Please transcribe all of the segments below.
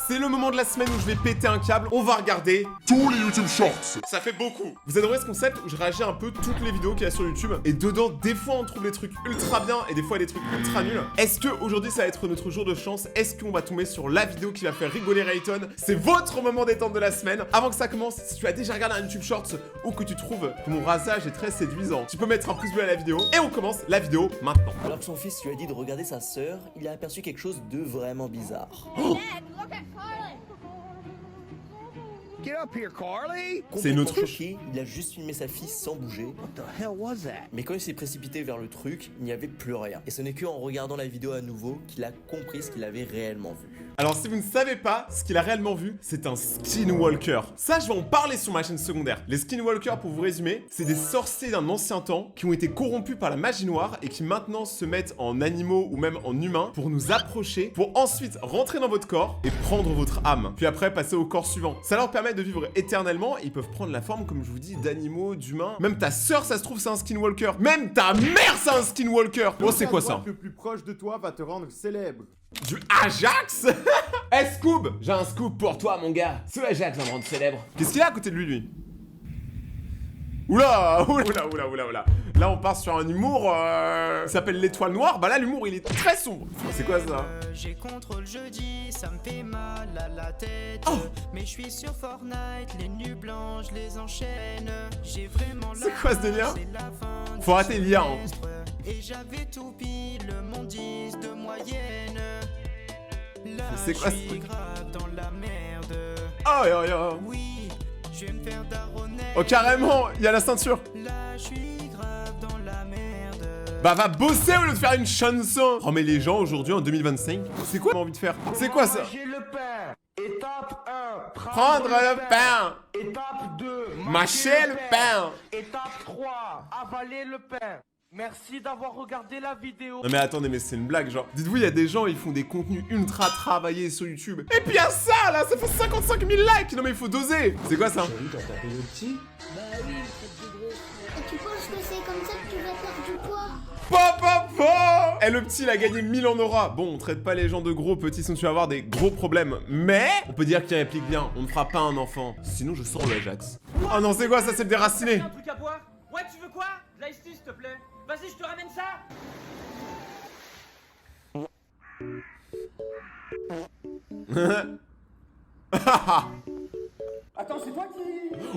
c'est le moment de la semaine où je vais péter un câble. On va regarder tous les YouTube Shorts. Ça fait beaucoup. Vous adorez ce concept où je réagis un peu toutes les vidéos qu'il y a sur YouTube. Et dedans, des fois, on trouve des trucs ultra bien et des fois, des trucs ultra nuls. Est-ce que aujourd'hui ça va être notre jour de chance? Est-ce qu'on va tomber sur la vidéo qui va faire rigoler Rayton? C'est votre moment détente de la semaine. Avant que ça commence, si tu as déjà regardé un YouTube Shorts ou que tu trouves que mon rasage est très séduisant, tu peux mettre un pouce bleu à la vidéo. Et on commence la vidéo maintenant. Alors que son fils lui a dit de regarder sa sœur, il a aperçu quelque chose de vraiment bizarre. Oh, Get up here, Carly! c'est une Complètement autruche. choqué, il a juste filmé sa fille sans bouger. What the hell was that? Mais quand il s'est précipité vers le truc, il n'y avait plus rien. Et ce n'est qu'en regardant la vidéo à nouveau qu'il a compris ce qu'il avait réellement vu. Alors si vous ne savez pas, ce qu'il a réellement vu, c'est un skinwalker. Ça, je vais en parler sur ma chaîne secondaire. Les skinwalkers, pour vous résumer, c'est des sorciers d'un ancien temps qui ont été corrompus par la magie noire et qui maintenant se mettent en animaux ou même en humains pour nous approcher, pour ensuite rentrer dans votre corps et prendre votre âme. Puis après, passer au corps suivant. Ça leur permet de vivre éternellement et ils peuvent prendre la forme, comme je vous dis, d'animaux, d'humains. Même ta sœur, ça se trouve, c'est un skinwalker. Même ta mère, c'est un skinwalker. Oh, c'est quoi ça? Le plus proche de toi va te rendre célèbre. Du Ajax? Hey Scoob, j'ai un scoop pour toi mon gars. Ce Ajax va me rendre célèbre. Qu'est-ce qu'il a à côté de lui Oula, oula, oula, oula, oula. Là on part sur un humour qui s'appelle l'étoile noire. Bah là l'humour il est très sombre. C'est quoi ça? J'ai contrôle jeudi, ça me fait mal à la tête. Oh. Mais je suis sur Fortnite, les nuits blanches les enchaînent. J'ai vraiment C'est quoi ce délire? c'est la fin Faut arrêter l'IA hein. et j'avais tout pile, mon 10 de moyenne. Là, C'est quoi ce je suis truc? grave dans la merde. Oh yo yo. Oui, je vais me faire daronner. Oh carrément, il y a la ceinture. Là, je suis grave dans la merde. Bah va bosser au lieu de faire une chanson. Oh mais les gens aujourd'hui en 2025, c'est quoi qu'on a envie de faire? C'est quoi ça? Manger le pain. Étape 1. Prendre le pain. Étape 2. Mâcher le pain. Étape 3. Avaler le pain. Merci d'avoir regardé la vidéo. Non mais attendez, mais c'est une blague genre. Dites-vous, il y a des gens, ils font des contenus ultra travaillés sur YouTube. Et puis il y a ça là, ça fait 55 000 likes. Non mais il faut doser. C'est quoi ça? Et tu penses que c'est comme ça que tu vas perdre du poids? Pop. Et le petit il a gagné 1000 en aura. Bon, on traite pas les gens de gros petits, sinon tu vas avoir des gros problèmes. Mais on peut dire qu'il réplique bien. On ne fera pas un enfant. Sinon je sors le Ajax. Oh non, c'est quoi ça? C'est le déraciné. Un truc à boire? Ouais, tu veux quoi? De l'ice tea, s'il te plaît. Vas-y, je te ramène ça. Attends, c'est toi qui...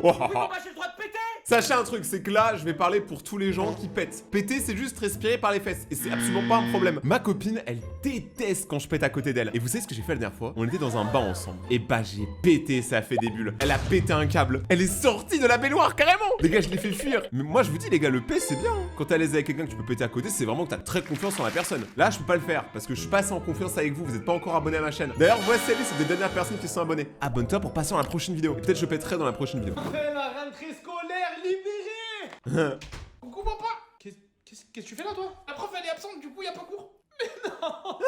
Oh, Oui, bon, bah, j'ai le droit de péter. Sachez un truc, c'est que là, je vais parler pour tous les gens qui pètent. Péter, c'est juste respirer par les fesses. Et c'est absolument pas un problème. Ma copine, elle déteste quand je pète à côté d'elle. Et vous savez ce que j'ai fait la dernière fois? On était dans un bain ensemble. Et bah, j'ai pété, ça a fait des bulles. Elle a pété un câble. Elle est sortie de la baignoire, carrément. Les gars, je l'ai fait fuir. Mais moi, je vous dis, les gars, le P, c'est bien. Hein. Quand t'es à l'aise avec quelqu'un que tu peux péter à côté, c'est vraiment que t'as très confiance en la personne. Là, je peux pas le faire. Parce que je suis pas assez en confiance avec vous. Vous êtes pas encore abonné à ma chaîne. D'ailleurs, voici, c'est des dernières personnes qui sont abonnées. Abonne-toi pour passer à la prochaine vidéo. Et peut-être je pèterai dans la prochaine vidéo. La rentrée scolaire libérée. Coucou papa. Qu'est-ce que tu fais là toi? La prof elle est absente, du coup y a pas cours. Mais non.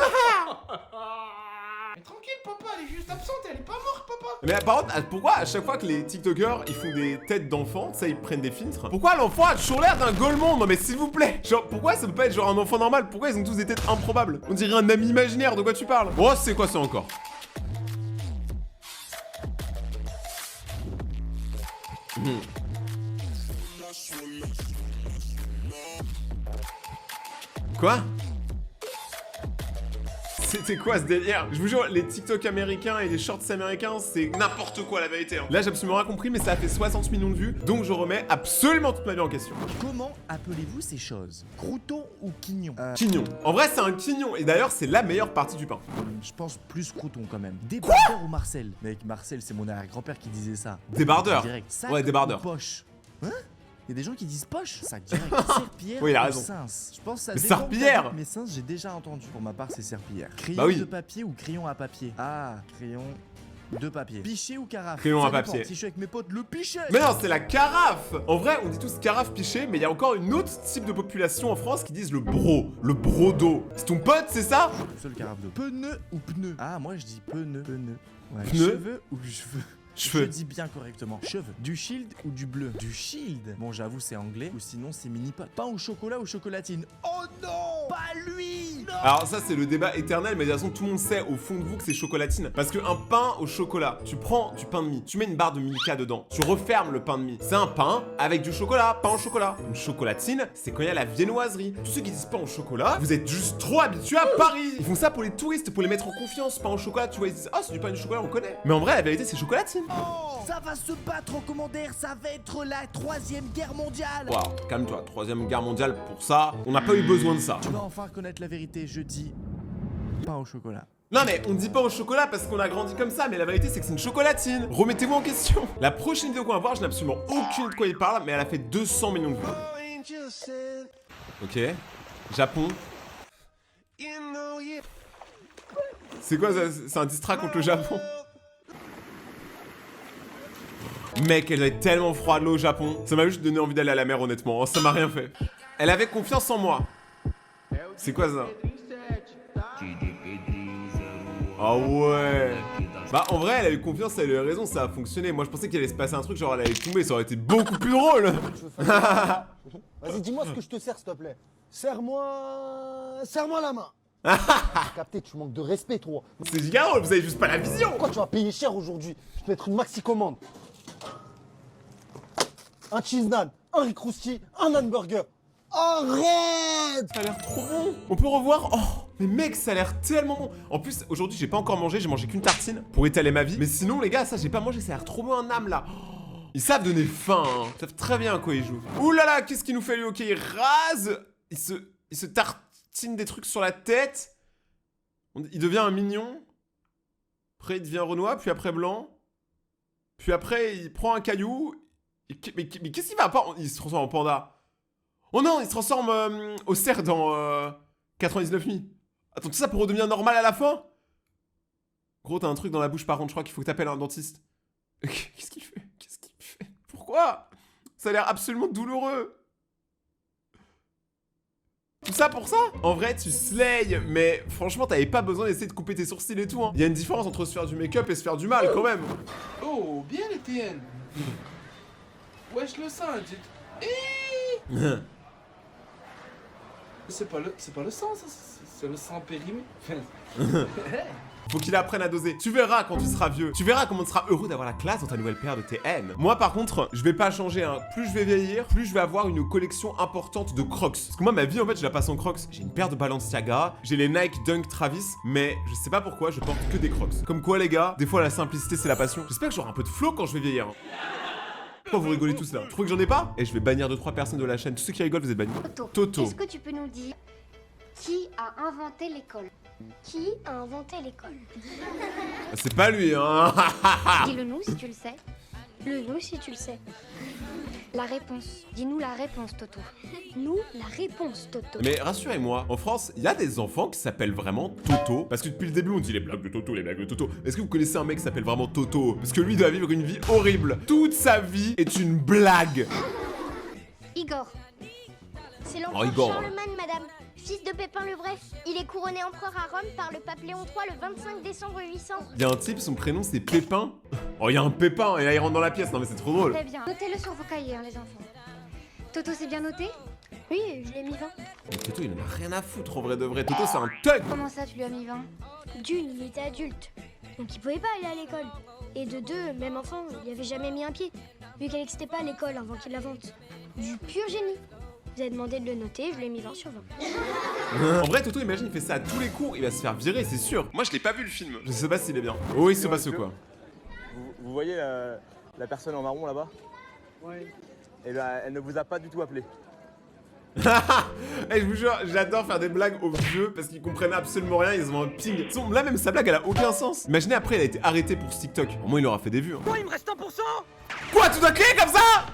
Mais tranquille papa, elle est juste absente, elle est pas morte papa. Mais par contre, pourquoi à chaque fois que les TikTokers ils font des têtes d'enfants, ça ils prennent des filtres? Pourquoi l'enfant a toujours l'air d'un golemon? Non mais s'il vous plaît. Genre pourquoi ça peut pas être genre un enfant normal? Pourquoi ils ont tous des têtes improbables? On dirait un ami imaginaire, de quoi tu parles? Oh c'est quoi ça encore? Quoi? C'était quoi ce délire? Je vous jure, les TikTok américains et les shorts américains, c'est n'importe quoi la vérité. Hein. Là, j'ai absolument rien compris, mais ça a fait 60 millions de vues, donc je remets absolument toute ma vie en question. Comment appelez-vous ces choses? Crouton ou quignon? Quignon. En vrai, c'est un quignon, et d'ailleurs, c'est la meilleure partie du pain. Je pense plus crouton quand même. Débardeur ou Marcel? Mec, Marcel, c'est mon arrière-grand-père qui disait ça. Débardeur. Direct. Sac Ouais, débardeur. ou poche? Hein? Il y a des gens qui disent poche, sac direct. Serpillière Oui, il a ou raison. cince? Je pense que ça Mais dépend de serpillière. ta vie. Mais cince, j'ai déjà entendu. Pour ma part, c'est serpillière. Crayon Bah oui. de papier ou crayon à papier? Ah, crayon de papier. Pichet ou carafe? Crayon Ça à dépend. papier. Si je suis avec mes potes, le pichet! Mais non, c'est la carafe. En vrai, on dit tous carafe piché, mais il y a encore une autre type de population en France qui disent le brodo. C'est ton pote, c'est ça? Seul carafe d'eau. Pneu ou pneu? Ah, moi je dis pneu. Ouais. Pneu? Cheveux ou cheveux? Je Cheveux. dis bien correctement. Cheveux. Du shield ou du bleu? Du shield. Bon, j'avoue, c'est anglais. Ou sinon, c'est mini pot. Pain au chocolat ou chocolatine? Oh non! Pas lui! Non! Alors ça c'est le débat éternel, mais de toute façon tout le monde sait au fond de vous que c'est chocolatine. Parce qu'un pain au chocolat, tu prends du pain de mie, tu mets une barre de Milka dedans, tu refermes le pain de mie. C'est un pain avec du chocolat, pain au chocolat. Une chocolatine, c'est quand il y a la viennoiserie. Tous ceux qui disent pain au chocolat, vous êtes juste trop habitués à Paris. Ils font ça pour les touristes, pour les mettre en confiance. Pain au chocolat, tu vois, ils disent ah c'est du pain au chocolat, on connaît. Mais en vrai la vérité c'est chocolatine. Oh, ça va se battre en commentaire, ça va être la 3e guerre mondiale. Waouh, calme-toi, 3ème guerre mondiale pour ça, on n'a pas eu besoin de ça. Tu vas enfin connaître la vérité, je dis pain au chocolat. Non mais on dit pas au chocolat parce qu'on a grandi comme ça, mais la vérité c'est que c'est une chocolatine. Remettez-vous en question. La prochaine vidéo qu'on va voir, je n'ai absolument aucune de quoi il parle, mais elle a fait 200 millions de vues. Ok. Japon. C'est quoi ça? C'est un diss track contre le Japon? Mec, elle est tellement froide l'eau au Japon. Ça m'a juste donné envie d'aller à la mer honnêtement, ça m'a rien fait. Elle avait confiance en moi. C'est quoi ça? Ah ouais. Bah en vrai elle a eu confiance, elle a eu raison, ça a fonctionné. Moi je pensais qu'il allait se passer un truc genre elle allait tomber, ça aurait été beaucoup plus drôle. Vas-y, dis-moi ce que je te sers, s'il te plaît. Serre-moi la main. Capté, tu manques de respect, toi. C'est giga drôle, vous avez juste pas la vision. Pourquoi tu vas payer cher aujourd'hui? Je vais te mettre une maxi commande. Un cheese naan, un riz crousti, un hamburger. Arrête! Ça a l'air trop bon. On peut revoir. Oh, mais mec, ça a l'air tellement bon. En plus, aujourd'hui, j'ai pas encore mangé, j'ai mangé qu'une tartine pour étaler ma vie. Mais sinon, les gars, ça, j'ai pas mangé, ça a l'air trop bon un âme là. Oh, ils savent donner faim, hein. Ils savent très bien à quoi ils jouent. Ouh là là, qu'est-ce qu'il nous fait lui? Ok, il rase. Il se tartine des trucs sur la tête. Il devient un mignon. Après, il devient Renoir, puis après blanc. Puis après, il prend un caillou. Mais qu'est-ce qu'il va pas? Il se transforme en panda. Oh non, il se transforme au cerf dans 99 nuits. Attends, tout ça pour redevenir normal à la fin? Gros, t'as un truc dans la bouche par contre, je crois qu'il faut que t'appelles un dentiste. Qu'est-ce qu'il fait? Qu'est-ce qu'il fait? Pourquoi? Ça a l'air absolument douloureux. Tout ça pour ça? En vrai, tu slays, mais franchement, t'avais pas besoin d'essayer de couper tes sourcils et tout, hein. Il y a une différence entre se faire du make-up et se faire du mal, quand même. Oh, bien les TN. Wesh le sein, c'est pas le sang, ça, c'est le sang périmé. Faut qu'il apprenne à doser. Tu verras quand tu seras vieux. Tu verras comment tu seras heureux d'avoir la classe dans ta nouvelle paire de TN. Moi, par contre, je vais pas changer, hein. Plus je vais vieillir, plus je vais avoir une collection importante de Crocs. Parce que moi, ma vie, en fait, je la passe en Crocs. J'ai une paire de Balenciaga, j'ai les Nike Dunk Travis, mais je sais pas pourquoi, je porte que des Crocs. Comme quoi, les gars, des fois, la simplicité, c'est la passion. J'espère que j'aurai un peu de flow quand je vais vieillir. Pourquoi vous rigolez tous là? Vous trouvez que j'en ai pas? Et je vais bannir 2-3 personnes de la chaîne. Tous ceux qui rigolent, vous êtes bannis. Toto. Est-ce que tu peux nous dire qui a inventé l'école? Qui a inventé l'école? C'est pas lui, hein. Dis-le nous si tu le sais. Le nous si tu le sais. La réponse. Dis-nous la réponse, Toto. Nous, la réponse, Toto. Mais rassurez-moi, en France, il y a des enfants qui s'appellent vraiment Toto. Parce que depuis le début, on dit les blagues de Toto, les blagues de Toto. Est-ce que vous connaissez un mec qui s'appelle vraiment Toto? Parce que lui doit vivre une vie horrible. Toute sa vie est une blague. Igor. C'est Oh, l'empereur Igor. Charlemagne, madame. Fils de Pépin le Vrai. Il est couronné empereur à Rome par le pape Léon III le 25 décembre 800. Il y a un type, son prénom c'est Pépin. Oh, il y a un Pépin, et là il rentre dans la pièce. Non mais c'est trop drôle. Très bien. Notez-le sur vos cahiers, hein, les enfants. Toto, c'est bien noté? Oui, je l'ai mis 20. Mais Toto, il en a rien à foutre en vrai de vrai. Toto, c'est un thug. Comment ça, tu lui as mis 20? D'une, il était adulte, donc il pouvait pas aller à l'école. Et de deux, même enfant, il avait jamais mis un pied, vu qu'elle n'existait pas à l'école avant qu'il l'invente. Du pur génie. Vous avez demandé de le noter, je lui ai mis 20 sur 20. En vrai, Toto, imagine, il fait ça à tous les cours, il va se faire virer, c'est sûr. Moi, je l'ai pas vu le film. Je sais pas s'il est bien. Oh, il se passe quoi? Vous voyez la personne en marron là-bas? Oui. Et ben, elle ne vous a pas du tout appelé. Hey, je vous jure, j'adore faire des blagues aux vieux parce qu'ils comprennent absolument rien, ils ont un ping. Là, même sa blague, elle a aucun sens. Imaginez après, elle a été arrêtée pour ce TikTok. Au moins, il aura fait des vues. Hein. Quoi, il me reste 1%? Quoi, tu dois cliquer comme ça?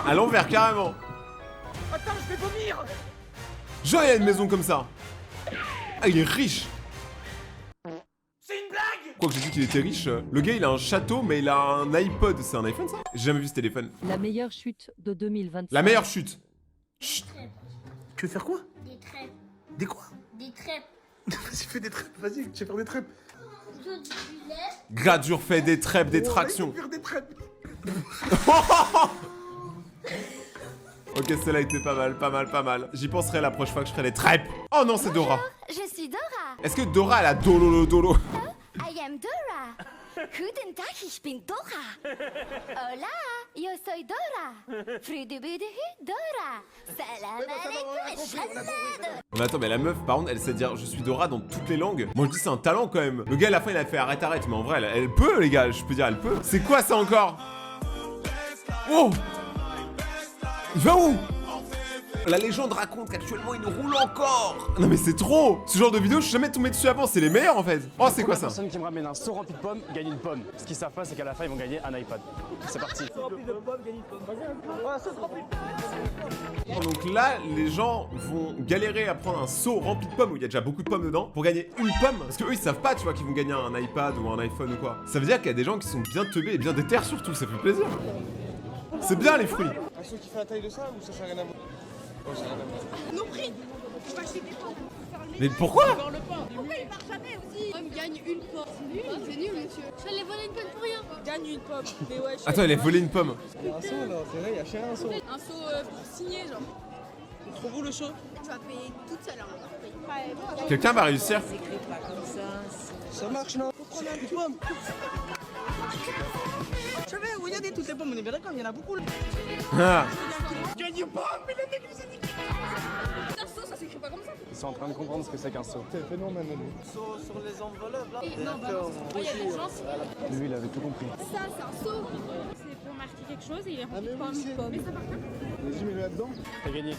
À l'envers, carrément. Attends, je vais vomir. Genre, il a une maison comme ça. Ah, il est riche. C'est une blague. Quoi que j'ai dit qu'il était riche. Le gars, il a un château, mais il a un iPod. C'est un iPhone, ça? J'ai jamais vu ce téléphone. La meilleure chute de 2025. La meilleure chute. Chut. Tu veux faire quoi? Des crêpes. Des quoi? Des crêpes. Vas-y, fais des trèpes, vas-y, tu vas faire des trèpes. Gradure fait des trèpes, des tractions. Faire des trèpes. Ok, celle-là était pas mal, pas mal, pas mal. J'y penserai la prochaine fois que je ferai les trèpes. Oh non, c'est Dora. Je suis Dora. Est-ce que Dora, elle a dololo dolo? I am Dora. Guten Tag, ich bin Dora. Hola, yo soy Dora. Frudubuduhu, Dora. Salam alaikum, shalad. Mais attends, mais la meuf, par contre, elle sait dire je suis Dora dans toutes les langues. Moi, je dis c'est un talent quand même. Le gars, à la fin, il a fait arrête, arrête. Mais en vrai, elle peut, les gars. Je peux dire, elle peut. C'est quoi ça encore? Oh! Il va où? La légende raconte qu'actuellement il roule encore. Non mais c'est trop. Ce genre de vidéo, je suis jamais tombé dessus avant. C'est les meilleurs en fait. Oh, c'est quoi ça? La personne qui me ramène un seau rempli de pommes gagne une pomme. Ce qu'ils savent pas, c'est qu'à la fin, ils vont gagner un iPad. C'est parti. Donc là, les gens vont galérer à prendre un seau rempli de pommes où il y a déjà beaucoup de pommes dedans pour gagner une pomme. Parce que eux, ils savent pas, tu vois, qu'ils vont gagner un iPad ou un iPhone ou quoi. Ça veut dire qu'il y a des gens qui sont bien teubés et bien déter surtout. Ça fait plaisir. C'est bien les fruits. Un seau qui fait la taille de ça ou ça sert à rien à voir? Oh, ça sert à rien à voir. Non prix. Tu vas acheter des pommes. Mais pourquoi? Pourquoi il part jamais aussi? Pomme gagne une pomme. C'est nul monsieur. Je vais aller voler une pomme pour rien. Gagne une pomme. Mais ouais. Attends, elle a volé une pomme. Il y a un seau là, c'est vrai, il y a cher un seau. Un seau pour signer genre. C'est trop beau le show. Tu vas payer toute seule hein. Quelqu'un va réussir. Ça marche non? Faut prendre un peu de pommes. Je savais, regardez toutes les pommes, on est bien d'accord, il y en a beaucoup là. Ah. Gagne pas, mais les mecs vous avez dit. Un seau ça s'écrit pas comme ça. Ils sont en train de comprendre ce que c'est qu'un seau. C'est phénomène. Sur les enveloppes là. Non, bah non, il y a des gens. Lui, il avait tout compris. Ça, c'est un seau. C'est pour marquer quelque chose et il est rempli de pommes. Mais ça part pas. Vas-y, mets-le là-dedans. T'as gagné.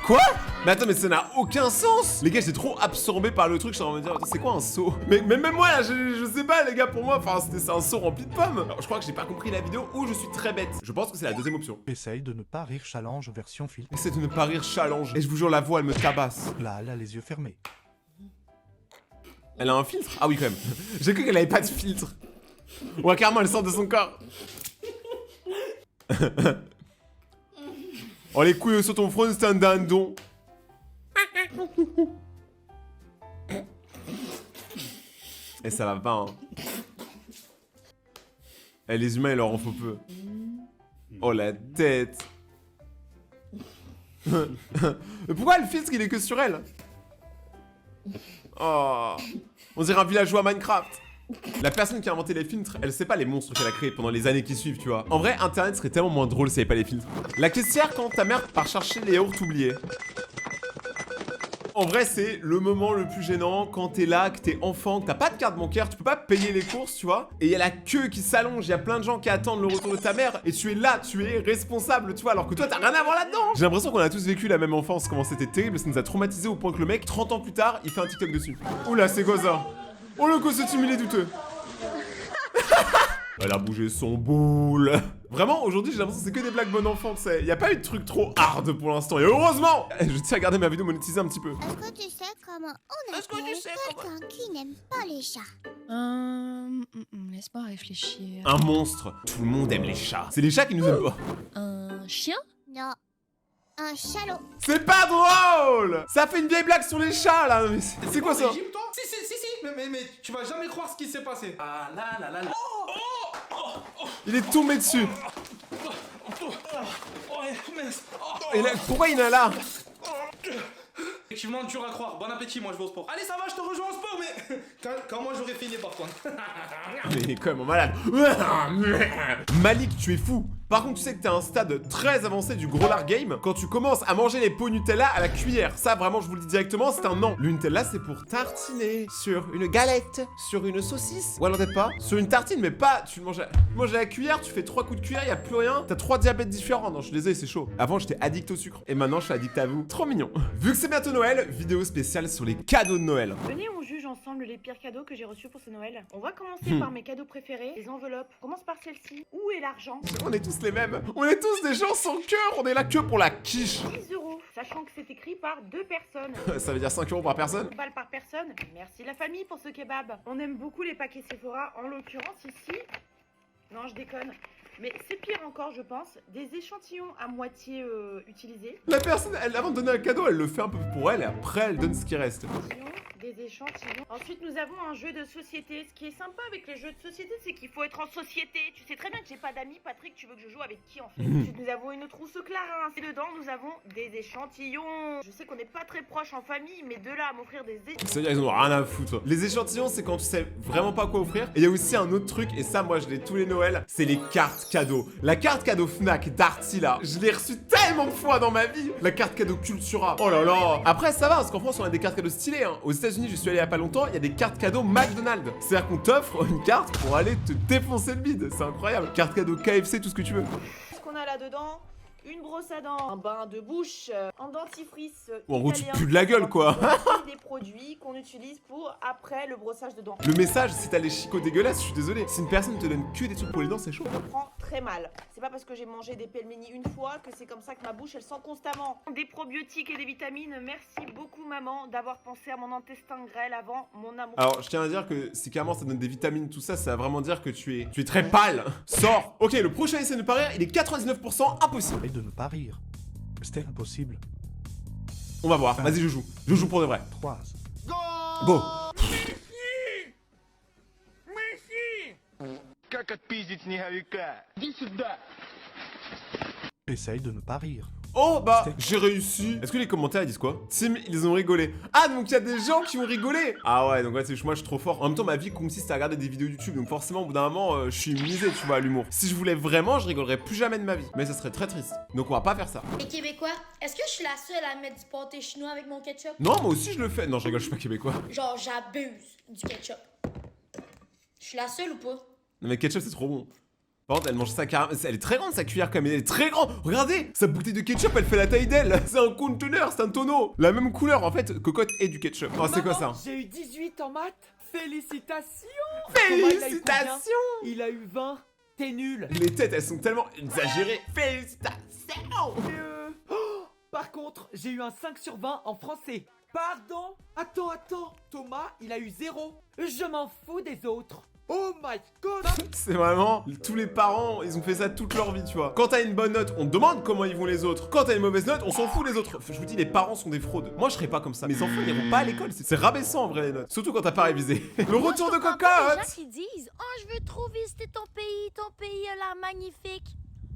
Quoi? Mais attends, mais ça n'a aucun sens. Les gars, j'étais trop absorbé par le truc. Je suis en train de me dire, attends, c'est quoi un seau? Mais même moi, là, je sais pas, les gars, pour moi, enfin, c'est un seau rempli de pommes. Alors, je crois que j'ai pas compris la vidéo ou je suis très bête. Je pense que c'est la deuxième option. Essaye de ne pas rire challenge version filtre. Essaye de ne pas rire challenge. Et je vous jure, la voix, elle me tabasse. Là, elle a les yeux fermés. Elle a un filtre? Ah oui, quand même. J'ai cru qu'elle avait pas de filtre. Ouais, carrément, elle sort de son corps. Oh, les couilles sur ton front, c'est un dindon. Et ça va pas, hein. Eh, les humains, il leur en faut peu. Oh, la tête. Mais pourquoi le filtre, il est que sur elle? Oh. On dirait un villageois Minecraft. La personne qui a inventé les filtres, elle sait pas les monstres qu'elle a créés pendant les années qui suivent, tu vois. En vrai, Internet serait tellement moins drôle s'il n'y avait pas les filtres. La caissière, quand ta mère part chercher les yaourts oubliés. En vrai, c'est le moment le plus gênant quand t'es là, que t'es enfant, que t'as pas de carte bancaire, tu peux pas payer les courses, tu vois. Et il y a la queue qui s'allonge, il y a plein de gens qui attendent le retour de ta mère, et tu es là, tu es responsable, tu vois, alors que toi, t'as rien à voir là-dedans. J'ai l'impression qu'on a tous vécu la même enfance, comment c'était terrible, ça nous a traumatisé au point que le mec, 30 ans plus tard, il fait un TikTok dessus. Oula, c'est quoi ça? Oh, le costume, il est douteux. Elle a bougé son boule. Vraiment, aujourd'hui, j'ai l'impression que c'est que des blagues bon enfant, tu sais. Y a pas eu de truc trop hard pour l'instant, et heureusement. Je tiens à garder ma vidéo monétisée un petit peu. Est-ce que tu sais comment on appelle quelqu'un qui n'aime pas les chats? Laisse-moi réfléchir. Un monstre. Tout le monde aime les chats. C'est les chats qui nous aiment pas. Un chien? Non. Un chalot. C'est pas drôle. Ça fait une vieille blague sur les chats, là. Mais c'est quoi ça? Si, mais tu vas jamais croire ce qui s'est passé. Ah là là là là. Il est tombé dessus. Et là, pourquoi il est là? Effectivement, dur à croire. Bon appétit, moi je vais au sport. Allez, ça va, je te rejoins au sport, mais quand moi j'aurais fini par contre. Mais il est quand même malade. Malik, tu es fou. Par contre, tu sais que t'es à un stade très avancé du gros lard game quand tu commences à manger les pots Nutella à la cuillère. Ça, vraiment, je vous le dis directement, c'est un non. Le Nutella, c'est pour tartiner sur une galette, sur une saucisse. Ou alors peut-être pas. Sur une tartine, mais pas. Tu le manges à la cuillère, tu fais 3 coups de cuillère, y a plus rien. T'as 3 diabètes différents. Non, je suis désolé, c'est chaud. Avant, j'étais addict au sucre. Et maintenant, je suis addict à vous. Trop mignon. Vu que c'est bientôt Noël, vidéo spéciale sur les cadeaux de Noël. Venez, on juge ensemble les pires cadeaux que j'ai reçus pour ce Noël. On va commencer par mes cadeaux préférés, les enveloppes. On commence par celle-ci. Où est l'argent? On est tous les mêmes. On est tous des gens sans cœur. On est là que pour la quiche. 10 €, sachant que c'est écrit par 2 personnes. Ça veut dire 5 € par personne? 1 balle par personne. Merci la famille pour ce kebab. On aime beaucoup les paquets Sephora. En l'occurrence ici... Non, je déconne. Mais c'est pire encore, je pense, des échantillons à moitié utilisés. La personne, avant de donner un cadeau, elle le fait un peu pour elle et après elle donne ce qui reste. Des des échantillons. Ensuite, nous avons un jeu de société. Ce qui est sympa avec les jeux de société, c'est qu'il faut être en société. Tu sais très bien que j'ai pas d'amis. Patrick, tu veux que je joue avec qui en fait? Ensuite, nous avons une trousse Clarins. Et dedans, nous avons des échantillons. Je sais qu'on n'est pas très proches en famille, mais de là à m'offrir des échantillons. C'est-à-dire, ils en ont rien à foutre. Les échantillons, c'est quand tu sais vraiment pas quoi offrir. Et il y a aussi un autre truc, et ça, moi, je l'ai tous les Noëls, c'est les cartes cadeaux. La carte cadeau Fnac d'Arty, là, je l'ai reçue tellement de fois dans ma vie. La carte cadeau Cultura. Oh là là. Après, ça va, parce qu'en France, on a des cartes cadeaux stylées. Hein. Aux États-Unis, je suis allé il y a pas longtemps, il y a des cartes cadeaux McDonald's. C'est-à-dire qu'on t'offre une carte pour aller te défoncer le bide. C'est incroyable. Carte cadeau KFC, tout ce que tu veux. Ce qu'on a là-dedans, une brosse à dents, un bain de bouche, un dentifrice. En gros, tu te pues de la gueule, quoi. Des produits qu'on utilise pour après le brossage de dents. Le message, si t'as les chicots dégueulasses, je suis désolé. Si une personne te donne que des trucs pour les dents, c'est chaud. Je me prends très mal. C'est pas parce que j'ai mangé des pelmeni une fois que c'est comme ça que ma bouche elle sent constamment. Des probiotiques et des vitamines. Merci beaucoup maman d'avoir pensé à mon intestin grêle avant mon amour. Alors, je tiens à dire que si carrément ça donne des vitamines, tout ça, ça va vraiment dire que tu es très pâle. Sors. Ok, le prochain essai de ne pas rire, il est 99% impossible. Et de ne pas rire. C'était impossible. On va voir. Vas-y, je joue. Je joue pour de vrai. 3. Bon. Essaye de ne pas rire. Oh bah, j'ai réussi. Est-ce que les commentaires ils disent quoi? Tim, ils ont rigolé. Ah, donc il y a des gens qui ont rigolé. Ah ouais, donc ouais, moi je suis trop fort. En même temps, ma vie consiste à regarder des vidéos YouTube, donc forcément au bout d'un moment, je suis immunisé, tu vois, à l'humour. Si je voulais vraiment, je rigolerais plus jamais de ma vie. Mais ça serait très triste. Donc on va pas faire ça. Les Québécois, est-ce que je suis la seule à mettre du pâté chinois avec mon ketchup? Non, moi aussi je le fais. Non, je rigole, je suis pas québécois. Genre, j'abuse du ketchup. Je suis la seule ou pas? Non mais ketchup c'est trop bon. Par contre, elle mange sa carrément. Elle est très grande sa cuillère quand même. Elle est très grande. Regardez, sa bouteille de ketchup, elle fait la taille d'elle. C'est un conteneur, c'est un tonneau. La même couleur en fait. Cocotte et du ketchup. Oh, c'est quoi ça? J'ai eu 18 en maths. Félicitations. Félicitations. Il a eu 20. T'es nul. Les têtes, elles sont tellement exagérées. Félicitations. Par contre, j'ai eu un 5 sur 20 en français. Pardon? Attends. Thomas, il a eu 0. Je m'en fous des autres. Oh my god. C'est vraiment, tous les parents, ils ont fait ça toute leur vie, tu vois. Quand t'as une bonne note, on te demande comment ils vont les autres. Quand t'as une mauvaise note, on s'en fout les autres. Je vous dis, les parents sont des fraudes. Moi, je serais pas comme ça. Mes enfants n'iront pas à l'école. C'est rabaissant en vrai les notes. Surtout quand t'as pas révisé. Le retour de Cocotte. Les gens qui disent, oh, je veux trop visiter ton pays a l'air magnifique.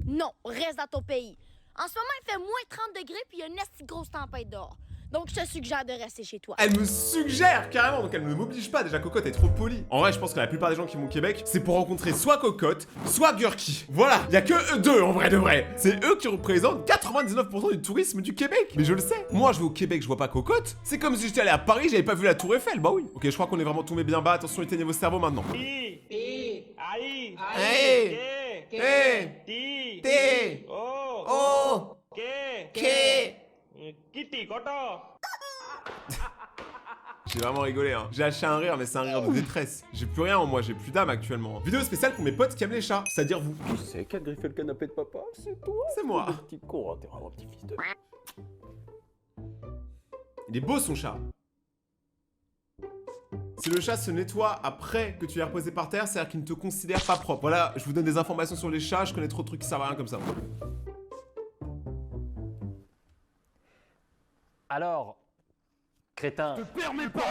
Non, reste dans ton pays. En ce moment, il fait moins 30 degrés puis il y a une assez grosse tempête dehors. Donc, je te suggère de rester chez toi. Elle me suggère carrément, donc elle ne m'oblige pas. Déjà, Cocotte est trop polie. En vrai, je pense que la plupart des gens qui vont au Québec, c'est pour rencontrer soit Cocotte, soit Gurky. Voilà, il y a que eux deux en vrai de vrai. C'est eux qui représentent 99% du tourisme du Québec. Mais je le sais. Moi, je vais au Québec, je vois pas Cocotte. C'est comme si j'étais allé à Paris, j'avais pas vu la Tour Eiffel. Bah oui. Ok, je crois qu'on est vraiment tombé bien bas. Attention, éteignez vos cerveaux maintenant. J'ai vraiment rigolé hein. J'ai lâché un rire mais c'est un rire de détresse. J'ai plus rien en moi, j'ai plus d'âme actuellement. Vidéo spéciale pour mes potes qui aiment les chats, c'est-à-dire vous. Tu sais qui a griffé le canapé de papa? C'est toi. C'est moi. Petit con, hein, t'es vraiment un petit fils de... Il est beau son chat. Si le chat se nettoie après que tu l'aies reposé par terre, c'est-à-dire qu'il ne te considère pas propre. Voilà, je vous donne des informations sur les chats, je connais trop de trucs qui servent à rien comme ça. Alors, crétin. Je te permets pas.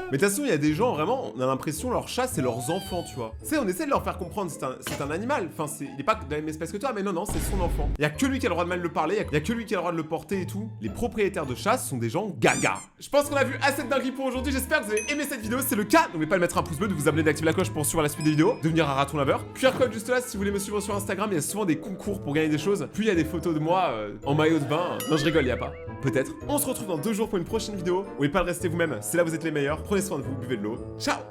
Mais de toute façon, il y a des gens, vraiment, on a l'impression leur chat, c'est leurs enfants, tu vois. Tu sais, on essaie de leur faire comprendre, c'est un animal. Enfin, il est pas de la même espèce que toi, mais non, c'est son enfant. Il y a que lui qui a le droit de mal le parler, il y a que lui qui a le droit de le porter et tout. Les propriétaires de chats sont des gens gaga. Je pense qu'on a vu assez de dingueries pour aujourd'hui, j'espère que vous avez aimé cette vidéo. Si c'est le cas, n'oubliez pas de mettre un pouce bleu, de vous abonner, d'activer la cloche pour suivre la suite des vidéos, de devenir un raton laveur. QR code juste là, si vous voulez me suivre sur Instagram, il y a souvent des concours pour gagner des choses. Puis il y a des photos de moi en maillot de bain. Non, je rigole, il y a pas. Peut-être. On se retrouve dans 2 jours pour une prochaine vidéo. N'oubliez pas de rester vous-même, c'est là où vous êtes les meilleurs. Prenez soin de vous, buvez de l'eau. Ciao!